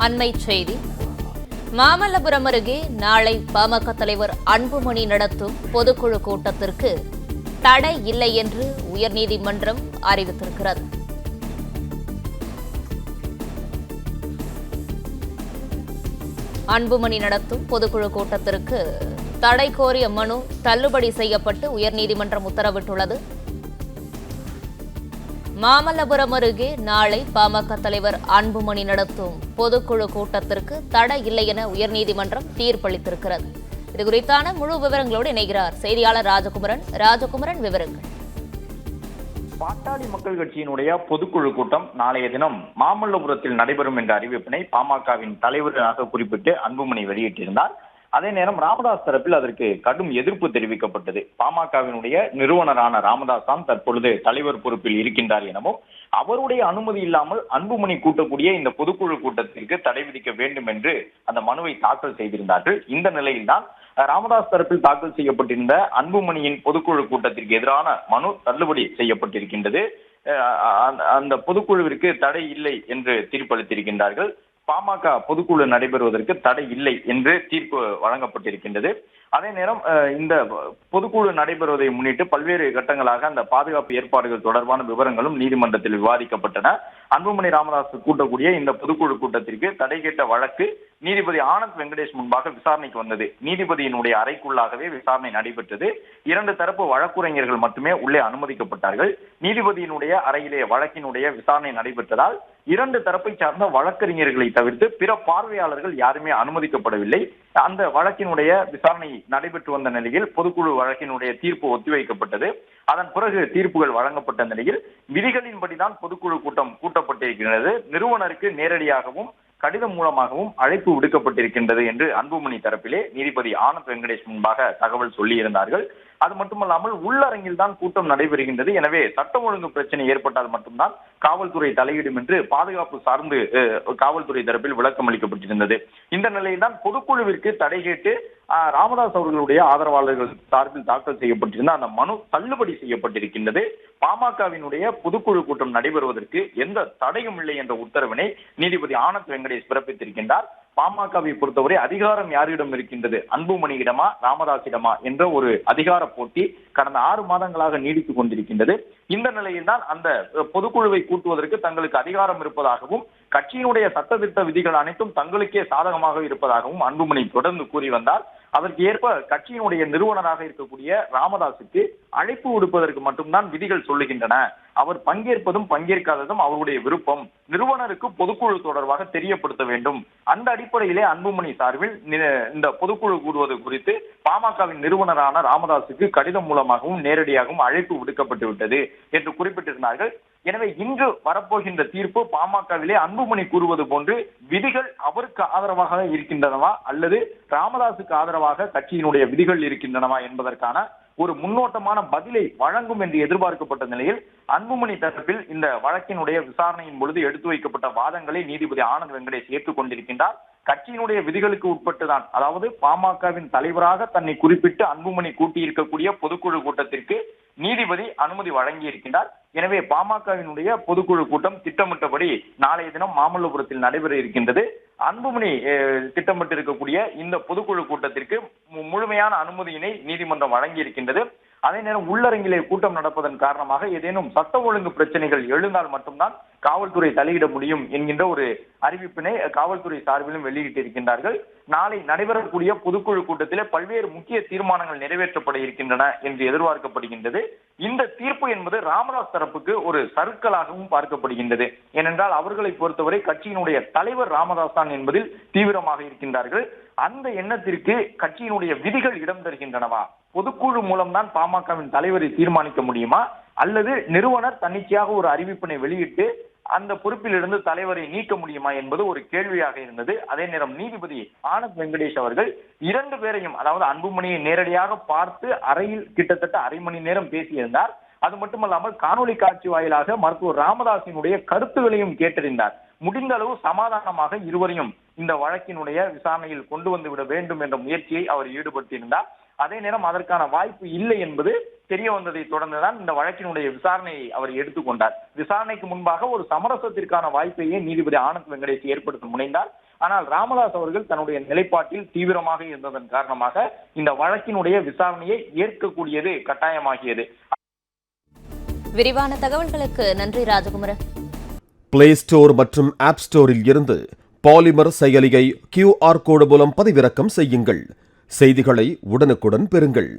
அண்மைச் செய்தி. மாமல்லபுரம் அருகே நாளை பாமக தலைவர் அன்புமணி நடத்தும் பொதுக்குழு கூட்டத்திற்கு தடை இல்லை என்று உயர்நீதிமன்றம் அறிவித்திருக்கிறது. அன்புமணி நடத்தும் பொதுக்குழு கூட்டத்திற்கு தடை கோரிய மனு தள்ளுபடி செய்யப்பட்டு உயர்நீதிமன்றம் உத்தரவிட்டுள்ளது. மாமல்லபுரம் அருகே நாளை பாமக தலைவர் அன்புமணி நடத்தும் பொதுக்குழு கூட்டத்திற்கு தடை இல்லை என உயர்நீதிமன்றம் தீர்ப்பளித்திருக்கிறது. இதுகுறித்தான முழு விவரங்களோடு இணைகிறார் செய்தியாளர் ராஜகுமரன். ராஜகுமரன், விவரங்கள். பாட்டாளி மக்கள் கட்சியினுடைய பொதுக்குழு கூட்டம் நாளைய தினம் மாமல்லபுரத்தில் நடைபெறும் என்ற அறிவிப்பினை பாமகவின் தலைவராக குறிப்பிட்டு அன்புமணி வெளியிட்டிருந்தார். அதே நேரம் ராமதாஸ் தரப்பில் அதற்கு கடும் எதிர்ப்பு தெரிவிக்கப்பட்டது. பாமகவினுடைய நிறுவனரான ராமதாஸ் தான் தற்பொழுது தலைவர் பொறுப்பில் இருக்கின்றார் எனவும் அவருடைய அனுமதி இல்லாமல் அன்புமணி கூட்டக்கூடிய இந்த பொதுக்குழு கூட்டத்திற்கு தடை விதிக்க வேண்டும் என்று அந்த மனுவை தாக்கல் செய்திருந்தார்கள். இந்த நிலையில்தான் ராமதாஸ் தரப்பில் தாக்கல் செய்யப்பட்டிருந்த அன்புமணியின் பொதுக்குழு கூட்டத்திற்கு எதிரான மனு தள்ளுபடி செய்யப்பட்டிருக்கின்றது. அந்த பொதுக்குழுவிற்கு தடை இல்லை என்று தீர்ப்பளித்திருக்கின்றார்கள். பாமக பொதுக்குழு நடைபெறுவதற்கு தடை இல்லை என்று தீர்ப்பு வழங்கப்பட்டிருக்கின்றது. அதே நேரம் இந்த பொதுக்குழு நடைபெறுவதை முன்னிட்டு பல்வேறு கட்டங்களாக அந்த பாதுகாப்பு ஏற்பாடுகள் தொடர்பான விவரங்களும் நீதிமன்றத்தில் விவாதிக்கப்பட்டன. அன்புமணி ராமதாஸ் கூட்டக்கூடிய இந்த பொதுக்குழு கூட்டத்திற்கு தடை கேட்ட வழக்கு நீதிபதி ஆனந்த் வெங்கடேஷ் முன்பாக விசாரணைக்கு வந்தது. நீதிபதியினுடைய அறைக்குள்ளாகவே விசாரணை நடைபெற்றது. 2 தரப்பு வழக்குரைஞர்கள் மட்டுமே உள்ளே அனுமதிக்கப்பட்டார்கள். நீதிபதியினுடைய அறையிலே வழக்கினுடைய விசாரணை நடைபெற்றதால் 2 தரப்பை சார்ந்த வழக்கறிஞர்களை தவிர்த்து பிற பார்வையாளர்கள் யாருமே அனுமதிக்கப்படவில்லை. அந்த வழக்கினுடைய விசாரணை நடைபெற்று வந்த நிலையில் பொதுக்குழு வழக்கினுடைய தீர்ப்பு ஒத்திவைக்கப்பட்டது. அதன் பிறகு தீர்ப்புகள் வழங்கப்பட்ட நிலையில் விதிகளின்படிதான் பொதுக்குழு கூட்டம் கூட்டப்பட்டிருக்கிறது. நிறுவனருக்கு நேரடியாகவும் கடிதம் மூலமாகவும் அழைப்பு விடுக்கப்பட்டிருக்கின்றது என்று அன்புமணி தரப்பிலே நீதிபதி ஆனந்த் வெங்கடேஷ் முன்பாக தகவல் சொல்லியிருந்தார்கள். அது மட்டுமல்லாமல் உள்ளரங்கில் தான் கூட்டம் நடைபெறுகின்றது. எனவே சட்டம் ஒழுங்கு பிரச்சனை ஏற்பட்டால் மட்டும்தான் காவல்துறை தலையிடும் என்று பாதுகாப்பு சார்ந்து காவல்துறை தரப்பில் விளக்கம் அளிக்கப்பட்டிருந்தது. இந்த நிலையில் தான் பொதுக்குழுவிற்கு தடை கேட்டு ராமதாஸ் அவர்களுடைய ஆதரவாளர்கள் சார்பில் தாக்கல் செய்யப்பட்டிருந்த அந்த மனு தள்ளுபடி செய்யப்பட்டிருக்கின்றது. பாமகவினுடைய பொதுக்குழு கூட்டம் நடைபெறுவதற்கு எந்த தடையும் இல்லை என்ற உத்தரவினை நீதிபதி ஆனந்த் வெங்கடேஷ் பிறப்பித்திருக்கின்றார். பாமகவை பொறுத்தவரை அதிகாரம் யாரிடம் இருக்கின்றது, அன்புமணியிடமா ராமதாசிடமா என்ற ஒரு அதிகார போட்டி கடந்த 6 மாதங்களாக நீடித்துக் கொண்டிருக்கின்றது. இந்த நிலையில் தான் அந்த பொதுக்குழுவை கூட்டுவதற்கு தங்களுக்கு அதிகாரம் இருப்பதாகவும் கட்சியினுடைய சட்டத்திட்ட விதிகள் அனைத்தும் தங்களுக்கே சாதகமாக இருப்பதாகவும் அன்புமணி தொடர்ந்து கூறி வந்தார். அதற்கு ஏற்ப கட்சியினுடைய நிறுவனராக இருக்கக்கூடிய ராமதாசுக்கு அழைப்பு விடுப்பதற்கு மட்டும்தான் விதிகள் சொல்லுகின்றன. அவர் பங்கேற்பதும் பங்கேற்காததும் அவருடைய விருப்பம். நிறுவனருக்கு பொதுக்குழு தொடர்பாக தெரியப்படுத்த வேண்டும். அந்த அடிப்படையிலே அன்புமணி சார்பில் இந்த பொதுக்குழு கூடுவது குறித்து பாமகவின் நிறுவனரான ராமதாசுக்கு கடிதம் மூலமாகவும் நேரடியாகவும் அழைப்பு விடுக்கப்பட்டு விட்டது என்று குறிப்பிட்டிருந்தார்கள். எனவே இன்று வரப்போகின்ற தீர்ப்பு பாமகவிலே அன்புமணி கூறுவது போன்று விதிகள் அவருக்கு ஆதரவாக இருக்கின்றனவா அல்லது ராமதாசுக்கு ஆதரவாக கட்சியினுடைய விதிகள் இருக்கின்றனவா என்பதற்கான ஒரு முன்னோட்டமான பதிலை வழங்கும் என்று எதிர்பார்க்கப்பட்ட நிலையில் அன்புமணி தரப்பில் இந்த வழக்கினுடைய விசாரணையின் பொழுது எடுத்து வைக்கப்பட்ட வாதங்களை நீதிபதி ஆனந்த் வெங்கடேஷ் ஏற்றுக்கொண்டிருக்கின்றார். கட்சியினுடைய விதிகளுக்கு உட்பட்டுதான், அதாவது பாமகவின் தலைவராக தன்னை குறிப்பிட்டு அன்புமணி கூட்டியிருக்கக்கூடிய பொதுக்குழு கூட்டத்திற்கு நீதிபதி அனுமதி வழங்கி இருக்கின்றார். எனவே பாமகவினுடைய பொதுக்குழு கூட்டம் திட்டமிட்டபடி நாளைய தினம் மாமல்லபுரத்தில் நடைபெற இருக்கின்றது. அன்புமணி திட்டமிட்டிருக்கக்கூடிய இந்த பொதுக்குழு கூட்டத்திற்கு முழுமையான அனுமதியினை நீதிமன்றம் வழங்கி இருக்கின்றது. அதே நேரம் உள்ளரங்கிலே கூட்டம் நடப்பதன் காரணமாக ஏதேனும் சட்ட ஒழுங்கு பிரச்சனைகள் எழுந்தால் மட்டும்தான் காவல்துறை தலையிட முடியும் என்கின்ற ஒரு அறிவிப்பினை காவல்துறை சார்பிலும் வெளியிட்டிருக்கின்றார்கள். நாளை நடைபெறக்கூடிய பொதுக்குழு கூட்டத்திலே பல்வேறு முக்கிய தீர்மானங்கள் நிறைவேற்றப்பட இருக்கின்றன என்று எதிர்பார்க்கப்படுகின்றது. இந்த தீர்ப்பு என்பது ராமதாஸ் தரப்புக்கு ஒரு சறுக்கலாகவும் பார்க்கப்படுகின்றது. ஏனென்றால் அவர்களை பொறுத்தவரை கட்சியினுடைய தலைவர் ராமதாஸ் தான் என்பதில் தீவிரமாக இருக்கின்றார்கள். அந்த எண்ணத்திற்கு கட்சியினுடைய விதிகள் இடம் தருகின்றனவா? பொதுக்குழு மூலம்தான் பாமகவின் தலைவரை தீர்மானிக்க முடியுமா அல்லது நிறுவனர் தன்னிச்சையாக ஒரு அறிவிப்பினை வெளியிட்டு அந்த பொறுப்பில் இருந்து தலைவரை நீக்க முடியுமா என்பது ஒரு கேள்வியாக இருந்தது. அதே நேரம் நீதிபதி ஆனந்த் வெங்கடேஷ் அவர்கள் 2 பேரையும், அதாவது அன்புமணியை நேரடியாக பார்த்து அறையில் கிட்டத்தட்ட அரை மணி நேரம் பேசியிருந்தார். அது மட்டுமல்லாமல் காணொலி காட்சி வாயிலாக மருத்துவர் ராமதாசினுடைய கருத்துகளையும் கேட்டறிந்தார். முடிந்த அளவு சமாதானமாக இருவரையும் இந்த வழக்கினுடைய விசாரணையில் கொண்டு வந்து விட வேண்டும் என்ற முயற்சியை அவர் ஈடுபட்டிருந்தார். அதே நேரம் அதற்கான வாய்ப்பு இல்லை என்பது தெரிய வந்ததை தொடர்ந்துதான் இந்த வழக்கினுடைய விசாரணையை அவர் எடுத்துக்கொண்டார். விசாரணைக்கு முன்பாக ஒரு சமரசத்திற்கான வாய்ப்பையே நீதிபதி ஆனந்த் வெங்கடேஷ் ஏற்படுத்த முனைந்தார். ஆனால் ராமதாஸ் அவர்கள் தன்னுடைய நிலைப்பாட்டில் தீவிரமாக இருந்ததன் காரணமாக இந்த வழக்கினுடைய விசாரணையை ஏற்கக்கூடியது கட்டாயமாகியது. விரிவான தகவல்களுக்கு நன்றி ராஜகுமரன். பிளே ஸ்டோர் மற்றும் ஆப் ஸ்டோரில் இருந்து பாலிமர் செயலியை QR கோடு மூலம் பதிவிறக்கம் செய்யுங்கள். செய்திகளை உடனுக்குடன் பெறுங்கள்.